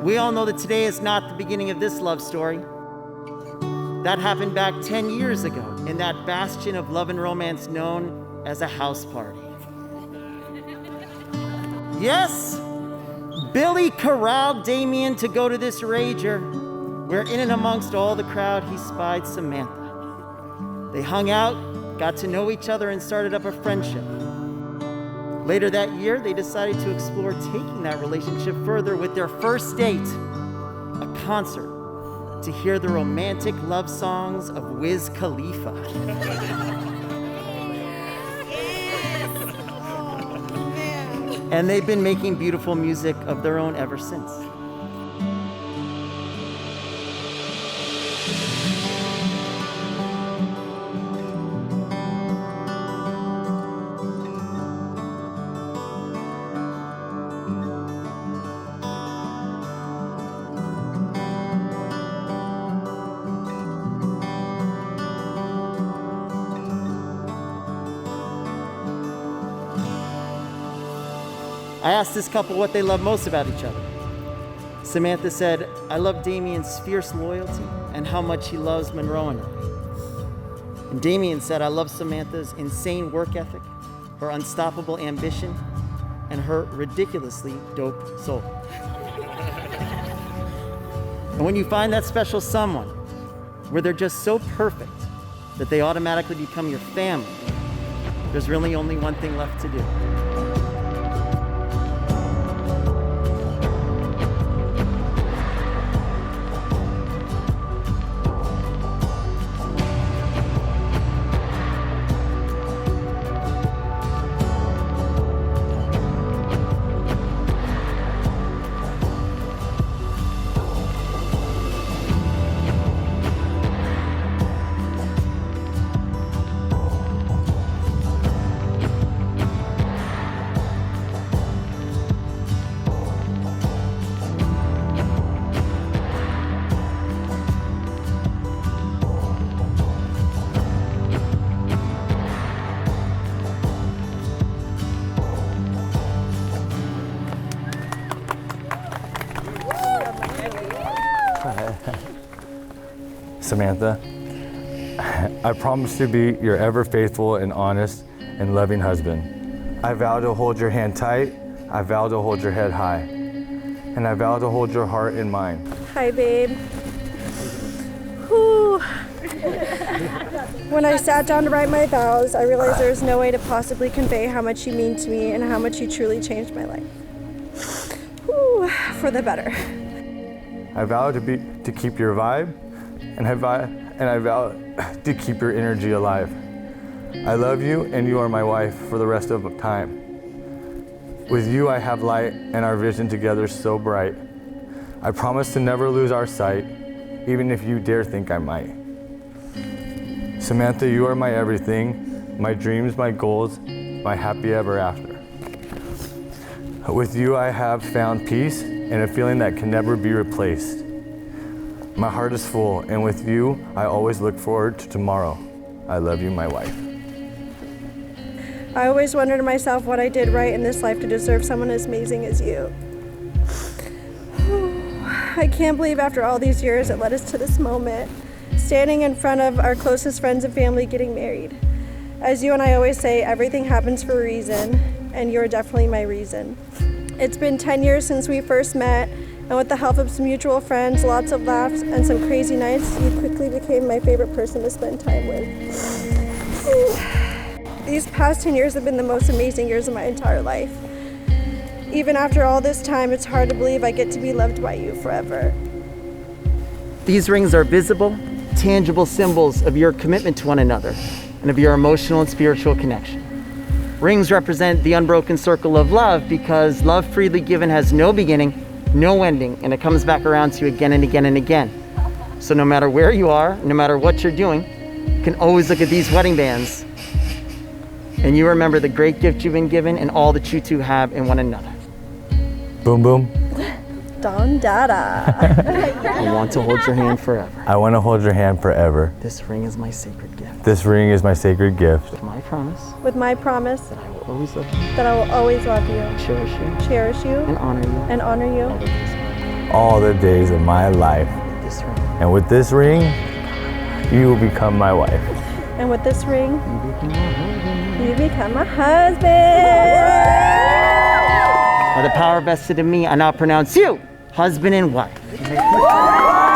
We all know that today is not the beginning of this love story. That happened back 10 years ago in that bastion of love and romance known as a house party. Yes, Billy corralled Damien to go to this rager, where in and amongst all the crowd he spied Samantha. They hung out, got to know each other, and started up a friendship. Later that year, they decided to explore taking that relationship further with their first date, a concert to hear the romantic love songs of Wiz Khalifa. And they've been making beautiful music of their own ever since. I asked this couple what they love most about each other. Samantha said, "I love Damien's fierce loyalty and how much he loves Monroe and I." And Damien said, "I love Samantha's insane work ethic, her unstoppable ambition, and her ridiculously dope soul." And when you find that special someone, where they're just so perfect that they automatically become your family, there's really only one thing left to do. Samantha, I promise to be your ever faithful and honest and loving husband. I vow to hold your hand tight, I vow to hold your head high, and I vow to hold your heart in mine. Hi, babe. Whew. When I sat down to write my vows, I realized there was no way to possibly convey how much you mean to me and how much you truly changed my life. Whew, for the better. I vow to keep your vibe, and I vow to keep your energy alive. I love you, and you are my wife for the rest of time. With you I have light, and our vision together is so bright. I promise to never lose our sight, even if you dare think I might. Samantha, you are my everything, my dreams, my goals, my happy ever after. With you I have found peace and a feeling that can never be replaced. My heart is full, and with you, I always look forward to tomorrow. I love you, my wife. I always wondered to myself what I did right in this life to deserve someone as amazing as you. I can't believe after all these years it led us to this moment, standing in front of our closest friends and family getting married. As you and I always say, everything happens for a reason, and you're definitely my reason. It's been 10 years since we first met, and with the help of some mutual friends, lots of laughs, and some crazy nights, you quickly became my favorite person to spend time with. These past 10 years have been the most amazing years of my entire life. Even after all this time, it's hard to believe I get to be loved by you forever. These rings are visible, tangible symbols of your commitment to one another and of your emotional and spiritual connection. Rings represent the unbroken circle of love because love freely given has no beginning, no ending, and it comes back around to you again and again and again. So no matter where you are, no matter what you're doing, you can always look at these wedding bands and you remember the great gift you've been given and all that you two have in one another. Boom, boom. Don Dada. I want to hold your hand forever. I want to hold your hand forever. This ring is my sacred gift. This ring is my sacred gift. With my promise With my promise that I will always love you, that I will always love you, cherish you, cherish you, and honor you. and honor you All the days of my life. all the days of my life. This ring. And with this ring, you will become my wife. And with this ring, you become my husband. By the power vested in me, I now pronounce you husband and wife.